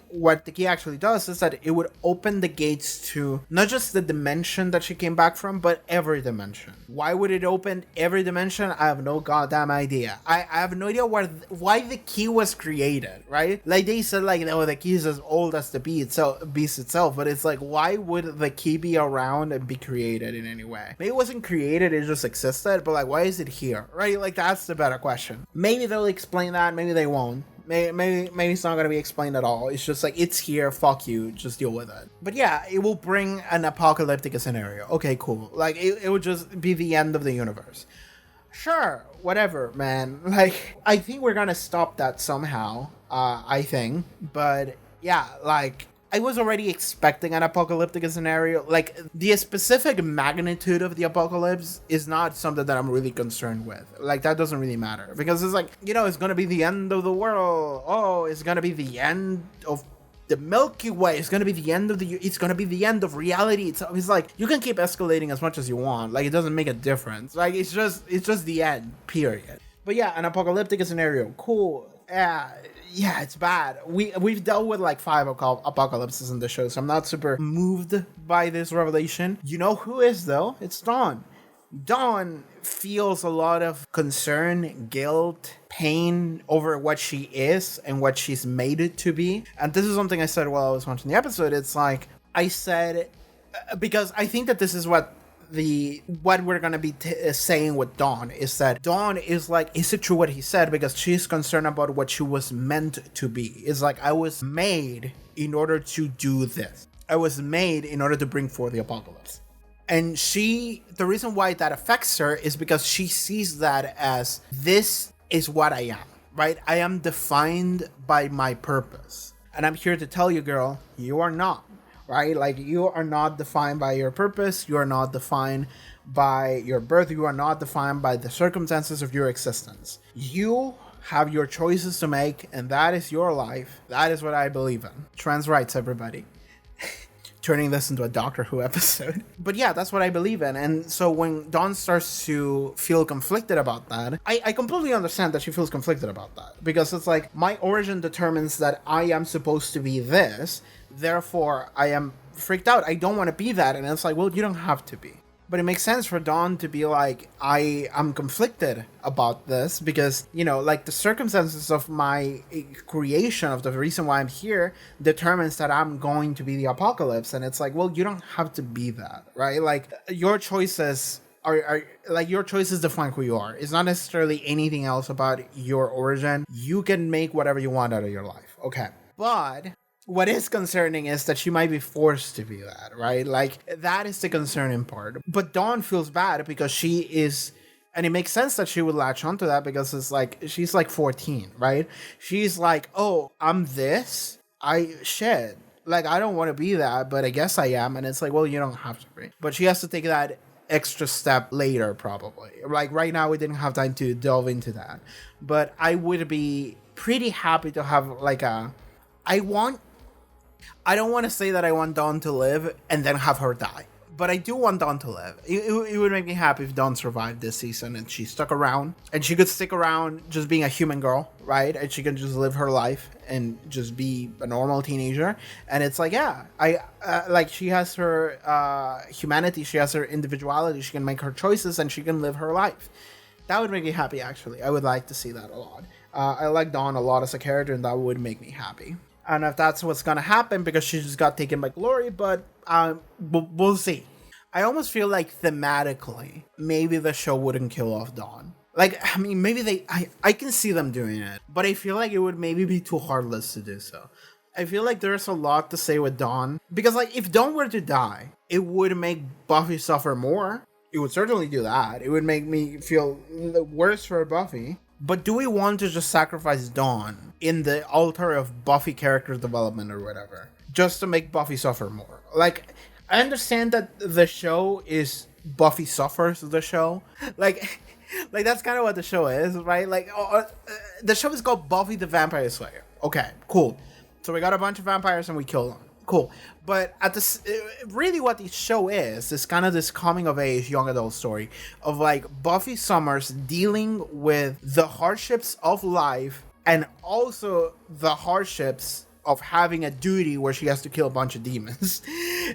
what the key actually does is that it would open the gates to not just the dimension that she came back from, but every dimension. Why would it open every dimension? I have no goddamn idea. I have no idea why the key was created, right? Like they said, like, oh, the key is as old as the beast itself, but it's like, why would the key be around and be created in any way? Maybe it wasn't created, it just existed, but like, why is it here, right? Like, that's the better question. Maybe they'll explain that, maybe they won't. Maybe it's not going to be explained at all. It's just like, it's here, fuck you, just deal with it. But yeah, it will bring an apocalyptic scenario. Okay, cool. Like, it would just be the end of the universe. Sure, whatever, man. Like, I think we're going to stop that somehow, I think. But yeah, like, I was already expecting an apocalyptic scenario. Like, the specific magnitude of the apocalypse is not something that I'm really concerned with. Like, that doesn't really matter. Because it's like, you know, it's going to be the end of the world. Oh, it's going to be the end of the Milky Way is gonna be the end of it's gonna be the end of reality. It's like, you can keep escalating as much as you want. Like, it doesn't make a difference. Like, it's just the end, period. But yeah, an apocalyptic scenario, cool. Yeah, it's bad. We've dealt with like 5 apocalypses in the show, so I'm not super moved by this revelation. You know who is though? It's Dawn. Dawn feels a lot of concern, guilt, pain over what she is and what she's made it to be. And this is something I said while I was watching the episode. It's like, I said, because I think that this is what we're gonna be saying with Dawn, is that Dawn is like, is it true what he said? Because she's concerned about what she was meant to be. It's like, I was made in order to do this. I was made in order to bring forth the apocalypse. And the reason why that affects her is because she sees that as, this is what I am, right? I am defined by my purpose. And I'm here to tell you, girl, you are not, right? Like, you are not defined by your purpose. You are not defined by your birth. You are not defined by the circumstances of your existence. You have your choices to make, and that is your life. That is what I believe in. Trans rights, everybody. Turning this into a Doctor Who episode. But yeah, that's what I believe in. And so when Dawn starts to feel conflicted about that, I completely understand that she feels conflicted about that. Because it's like, my origin determines that I am supposed to be this, therefore I am freaked out. I don't want to be that. And it's like, well, you don't have to be. But it makes sense for Dawn to be like, I am conflicted about this because, you know, like, the circumstances of my creation, of the reason why I'm here, determines that I'm going to be the apocalypse. And it's like, well, you don't have to be that, right? Like, your choices are like, your choices define who you are. It's not necessarily anything else about your origin. You can make whatever you want out of your life. Okay. But what is concerning is that she might be forced to be that, right? Like, that is the concerning part. But Dawn feels bad because she is, and it makes sense that she would latch onto that because it's like, she's like 14, right? She's like, oh, I'm this? Like, I don't want to be that, but I guess I am. And it's like, well, you don't have to be. But she has to take that extra step later, probably. Like, right now, we didn't have time to delve into that. But I would be pretty happy to have like I don't want to say that I want Dawn to live and then have her die, but I do want Dawn to live. It would make me happy if Dawn survived this season and she stuck around, and she could stick around just being a human girl, right? And she can just live her life and just be a normal teenager. And it's like, yeah, like, she has her humanity, she has her individuality, she can make her choices, and she can live her life. That would make me happy, actually. I would like to see that a lot. I like Dawn a lot as a character, and that would make me happy. I don't know if that's what's gonna happen because she just got taken by Glory, but we'll see. I almost feel like thematically, maybe the show wouldn't kill off Dawn. Like, I mean, maybe I can see them doing it, but I feel like it would maybe be too heartless to do so. I feel like there's a lot to say with Dawn, because, like, if Dawn were to die, it would make Buffy suffer more. It would certainly do that. It would make me feel worse for Buffy. But do we want to just sacrifice Dawn in the altar of Buffy character development or whatever, just to make Buffy suffer more? Like, I understand that the show is Buffy suffers the show. Like that's kind of what the show is, right? Like, the show is called Buffy the Vampire Slayer. Okay, cool. So we got a bunch of vampires and we kill them. Cool. But really what the show is kind of this coming of age young adult story of, like, Buffy Summers dealing with the hardships of life and also the hardships of having a duty where she has to kill a bunch of demons.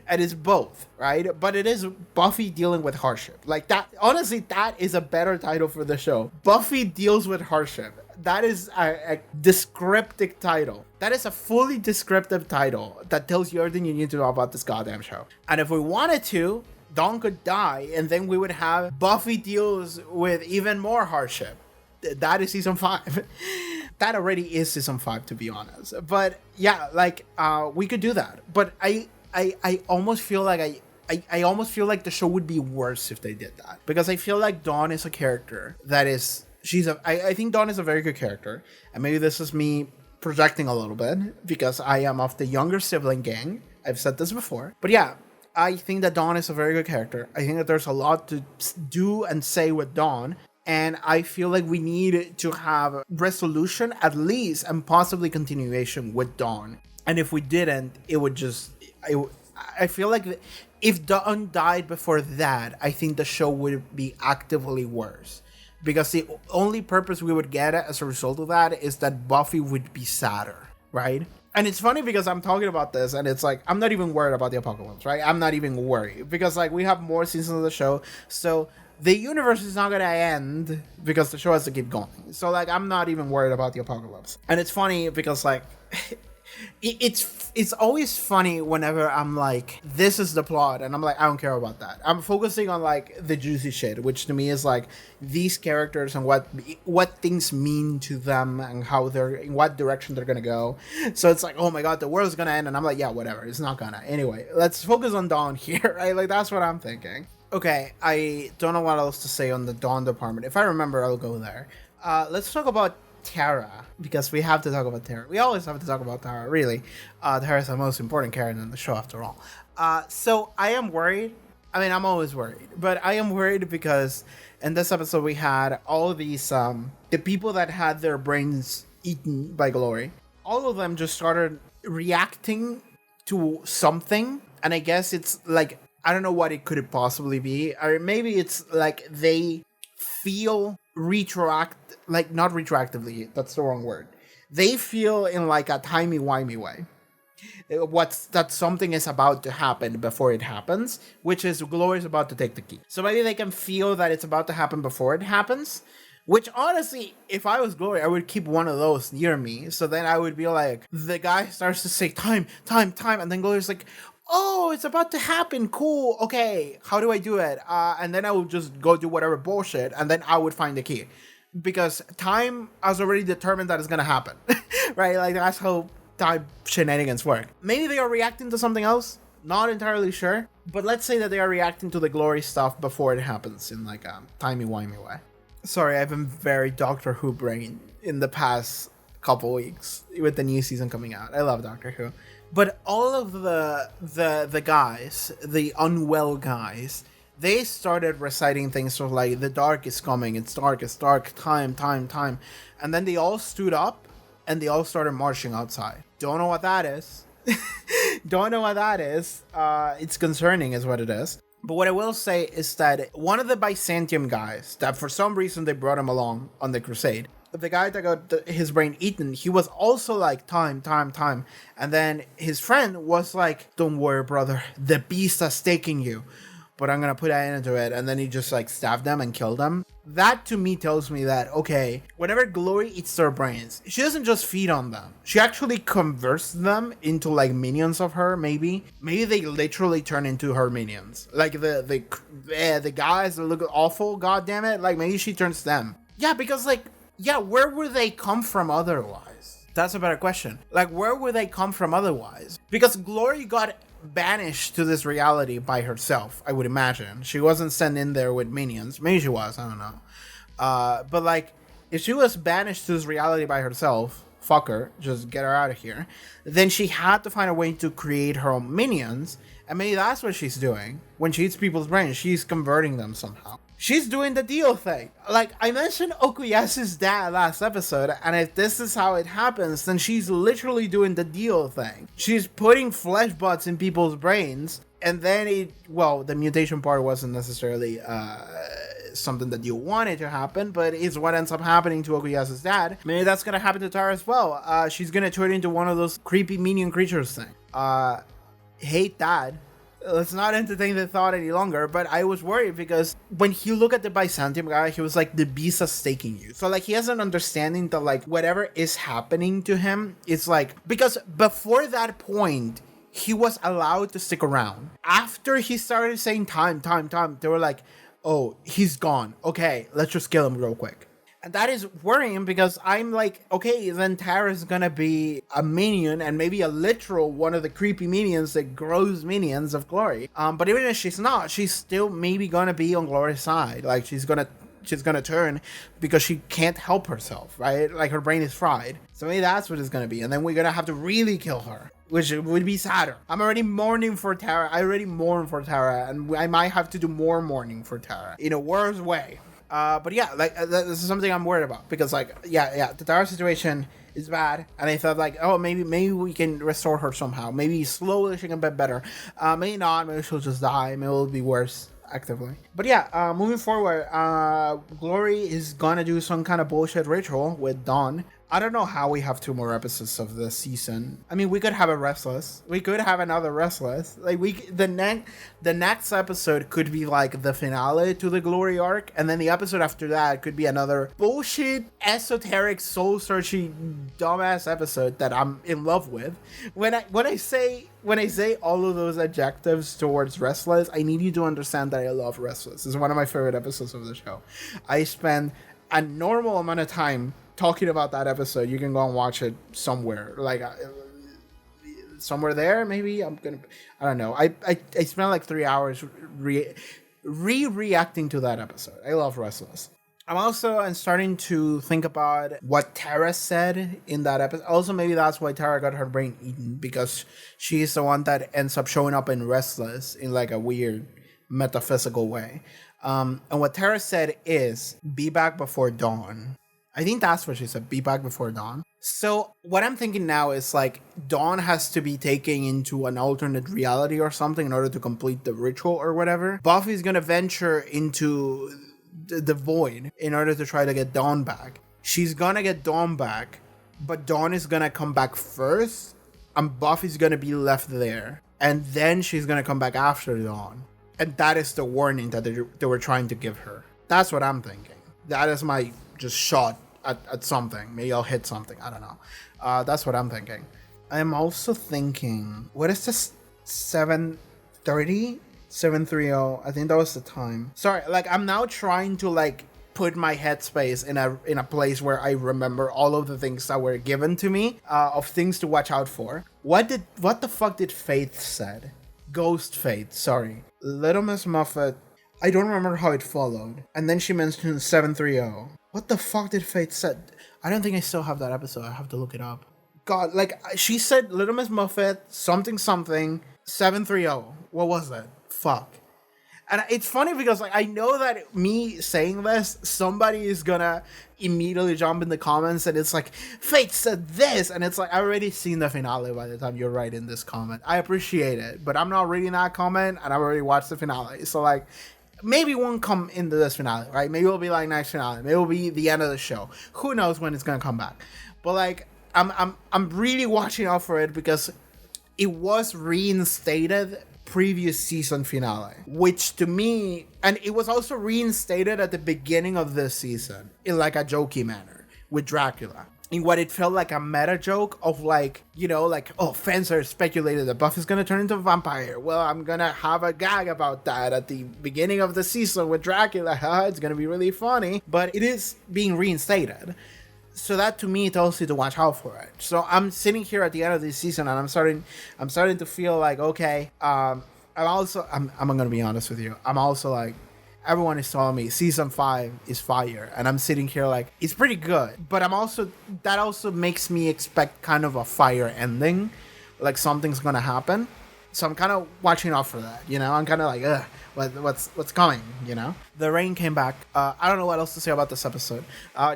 And it's both, right? But it is Buffy dealing with hardship. Like, that, honestly, that is a better title for the show. Buffy deals with hardship. That is a descriptive title. That is a fully descriptive title that tells you everything you need to know about this goddamn show. And if we wanted to, Dawn could die, and then we would have Buffy deals with even more hardship. That is season 5. That already is season 5, to be honest. But yeah, like, we could do that. But I almost feel like I almost feel like the show would be worse if they did that, because I feel like Dawn is a character that is, I think Dawn is a very good character, and maybe this is me projecting a little bit because I am of the younger sibling gang. I've said this before, but yeah, I think that Dawn is a very good character. I think that there's a lot to do and say with Dawn, and I feel like we need to have resolution at least, and possibly continuation with Dawn. and if we didn't, it would just. I feel like if Dawn died before that, I think the show would be actively worse. Because the only purpose we would get as a result of that is that Buffy would be sadder, right? And it's funny because I'm talking about this and it's like, I'm not even worried about the apocalypse, right? I'm not even worried because like we have more seasons of the show. So the universe is not going to end because the show has to keep going. So like, I'm not even worried about the apocalypse. And it's funny because like, it's always funny whenever I'm like, this is the plot, and I'm like, I don't care about that. I'm focusing on like the juicy shit, which to me is like these characters and what things mean to them and how they're in what direction they're gonna go. So it's like, oh my god, the world's gonna end, and I'm like, yeah, whatever, it's not gonna. Anyway, let's focus on Dawn here, right? Like that's what I'm thinking. Okay, I don't know what else to say on the Dawn department. If I remember, I'll go there. Let's talk about Tara, because we have to talk about Tara. We always have to talk about Tara, really. Tara is the most important character in the show, after all. So I am worried. I mean, I'm always worried, but I am worried because in this episode we had all of these, the people that had their brains eaten by Glory. All of them just started reacting to something, and I guess it's like, I don't know what it could possibly be, or maybe it's like they feel not retroactively, that's the wrong word. They feel in like a timey-wimey way that something is about to happen before it happens, which is Glory's about to take the key. So maybe they can feel that it's about to happen before it happens, which honestly, if I was Glory, I would keep one of those near me. So then I would be like, the guy starts to say time, and then Glory's like, oh, it's about to happen. Cool. Okay. How do I do it? And then I would just go do whatever bullshit, and then I would find the key. Because time has already determined that it's going to happen. Right? Like, that's how time shenanigans work. Maybe they are reacting to something else. Not entirely sure. But let's say that they are reacting to the Glory stuff before it happens in, like, a timey-wimey way. Sorry, I've been very Doctor Who brain in the past couple weeks with the new season coming out. I love Doctor Who. But all of the guys, the unwell guys, they started reciting things sort of like, the dark is coming, it's dark, time. And then they all stood up and they all started marching outside. Don't know what that is. It's concerning is what it is. But what I will say is that one of the Byzantium guys, that for some reason they brought him along on the crusade, the guy that got his brain eaten, he was also like, time. And then his friend was like, don't worry, brother, the beast has taken you, but I'm gonna put that into it. And then he just like stabbed them and killed them. That to me tells me that, okay, whenever Glory eats their brains, she doesn't just feed on them. She actually converts them into like minions of her, maybe. Maybe they literally turn into her minions. Like the guys that look awful, goddammit, like maybe she turns them. Yeah, because like, yeah, where would they come from otherwise? That's a better question. Like, where would they come from otherwise? Because Glory got banished to this reality by herself, I would imagine. She wasn't sent in there with minions. Maybe she was, I don't know. But like, if she was banished to this reality by herself, fuck her, just get her out of here. Then she had to find a way to create her own minions, and maybe that's what she's doing. When she eats people's brains, she's converting them somehow. She's doing the deal thing. Like, I mentioned Okuyasu's dad last episode, and if this is how it happens, then she's literally doing the deal thing. She's putting flesh butts in people's brains, and then the mutation part wasn't necessarily something that you wanted to happen, but it's what ends up happening to Okuyasu's dad. Maybe that's gonna happen to Tara as well. She's gonna turn into one of those creepy minion creatures thing. Hate that. Let's not entertain the thought any longer, but I was worried because when you look at the Byzantium guy, he was like, the beast is taking you. So like, he has an understanding that like, whatever is happening to him, it's like, because before that point, he was allowed to stick around. After he started saying time, they were like, oh, he's gone. Okay, let's just kill him real quick. And that is worrying because I'm like, okay, then Tara's gonna be a minion and maybe a literal one of the creepy minions that grows minions of Glory. But even if she's not, she's still maybe gonna be on Glory's side. Like she's gonna turn because she can't help herself, right? Like her brain is fried. So maybe that's what it's gonna be. And then we're gonna have to really kill her, which would be sadder. I'm already mourning for Tara. I already mourn for Tara, and I might have to do more mourning for Tara in a worse way. But yeah, like this is something I'm worried about because like, yeah, the Tara situation is bad, and I thought like, oh, maybe we can restore her somehow. Maybe slowly she can get better. Maybe not. Maybe she'll just die. Maybe it'll be worse actively. But yeah, moving forward, Glory is gonna do some kind of bullshit ritual with Dawn. I don't know how we have 2 more episodes of this season. I mean, we could have a Restless. We could have another Restless. Like the next episode could be like the finale to the Glory arc, and then the episode after that could be another bullshit, esoteric, soul-searching, dumbass episode that I'm in love with. When I say all of those adjectives towards Restless, I need you to understand that I love Restless. It's one of my favorite episodes of the show. I spend a normal amount of time talking about that episode. You can go and watch it somewhere, like somewhere there. Maybe I don't know. I spent like 3 hours reacting to that episode. I love Restless. I'm starting to think about what Tara said in that episode. Also, maybe that's why Tara got her brain eaten, because she's the one that ends up showing up in Restless in like a weird metaphysical way. And what Tara said is, be back before dawn. I think that's what she said, be back before dawn. So what I'm thinking now is like Dawn has to be taken into an alternate reality or something in order to complete the ritual or whatever. Buffy's gonna venture into the void in order to try to get Dawn back. She's gonna get Dawn back, but Dawn is gonna come back first, and Buffy's gonna be left there. And then she's gonna come back after Dawn. And that is the warning that they were trying to give her. That's what I'm thinking. That is my just shot at something. Maybe I'll hit something. I don't know. That's what I'm thinking. I'm also thinking, what is this? 7:30? 7:30. I think that was the time. Sorry, like I'm now trying to like put my headspace in a place where I remember all of the things that were given to me, of things to watch out for. What the fuck did Faith said? Ghost Faith, sorry. Little Miss Muffet, I don't remember how it followed. And then she mentioned 7:30. What the fuck did Faith said? I don't think I still have that episode. I have to look it up. God, like she said Little Miss Muffet, something, 7:30. What was that? Fuck. And it's funny because like I know that me saying this, somebody is gonna immediately jump in the comments and it's like, Faith said this, and it's like I've already seen the finale by the time you're writing this comment. I appreciate it, but I'm not reading that comment and I've already watched the finale. So like maybe it won't come into this finale, right? Maybe it'll be like next finale. Maybe it'll be the end of the show. Who knows when it's gonna come back? But like I'm really watching out for it because it was reinstated previous season finale, which to me, and it was also reinstated at the beginning of this season in like a jokey manner with Dracula, in what it felt like a meta joke of like, you know, like, oh, fans are speculated that Buffy's gonna turn into a vampire. Well, I'm gonna have a gag about that at the beginning of the season with Dracula. It's gonna be really funny, but it is being reinstated. So that to me tells you to watch out for it. So I'm sitting here at the end of this season and I'm starting to feel like, okay, I'm gonna be honest with you. I'm also like, everyone is telling me season 5 is fire, and I'm sitting here like it's pretty good. But that also makes me expect kind of a fire ending, like something's gonna happen. So I'm kind of watching out for that, you know. I'm kind of like, ugh, what's coming, you know? The rain came back. I don't know what else to say about this episode.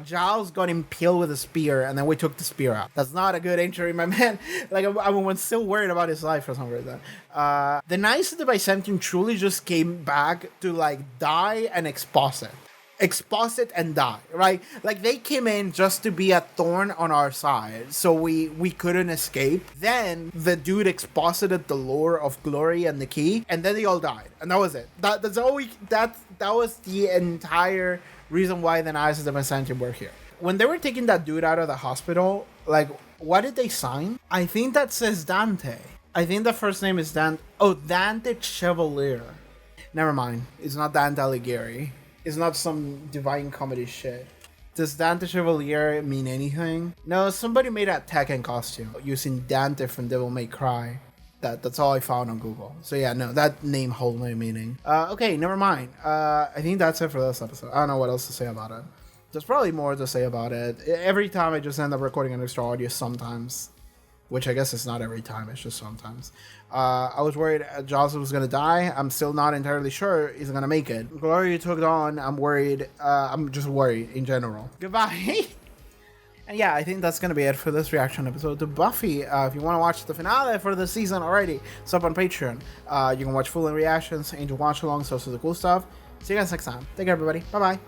Giles got impaled with a spear, and then we took the spear out. That's not a good injury, my man. Like, I'm still worried about his life for some reason. The Knights of the Byzantium truly just came back to, like, die and exposit and die, right? Like they came in just to be a thorn on our side, so we couldn't escape. Then the dude exposited the lore of Glory and the key, and then they all died, and that was it. That's all that was the entire reason why the Knights of the Byzantium were here. When they were taking that dude out of the hospital, like, what did they sign? I think that says Dante. I think the first name is Dante Chevalier. Never mind, it's not Dante Alighieri. It's not some Divine Comedy shit. Does Dante Chevalier mean anything? No, somebody made a Tekken costume using Dante from Devil May Cry. That's all I found on Google. So yeah, no, that name holds no meaning. Okay, never mind. I think that's it for this episode. I don't know what else to say about it. There's probably more to say about it. Every time I just end up recording an extra audio sometimes. Which I guess it's not every time, it's just sometimes. I was worried Giles was gonna die. I'm still not entirely sure he's gonna make it. Glory took on. I'm worried. I'm just worried in general. Goodbye. And yeah, I think that's going to be it for this reaction episode to Buffy. If you want to watch the finale for the season already, it's up on Patreon. You can watch full-length reactions, Angel watch-alongs, so the cool stuff. See you guys next time. Take care, everybody. Bye-bye.